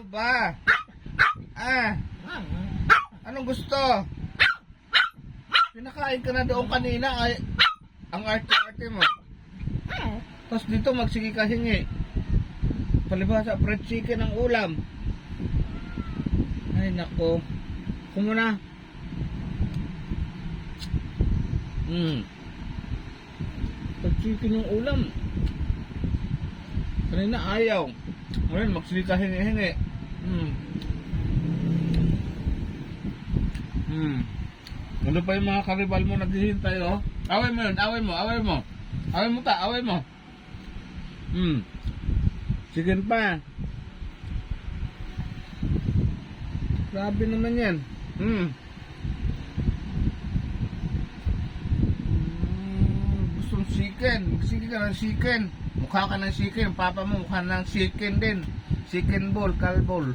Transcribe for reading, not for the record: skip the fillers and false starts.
ba? Anong gusto? Pinakain ka na doon kanina ay ang arte-arte mo. Tapos dito magsige ka hingi. Palibhasa fried chicken ang ulam. Ay nako. Kumuna. Fried chicken yung ulam. Kanina ayaw. Ngayon magsige ka hingi-hingi. Ano pa yung mga karibal mo naghihintay, oh? Away mo yun, away mo, away mo. Away mo ta, away mo. Chicken pa. Grabe naman yan. Gustong chicken. Sige ka ng chicken. Mukha ka ng chicken. Papa mo mukha ng chicken din. Chicken ball, calball.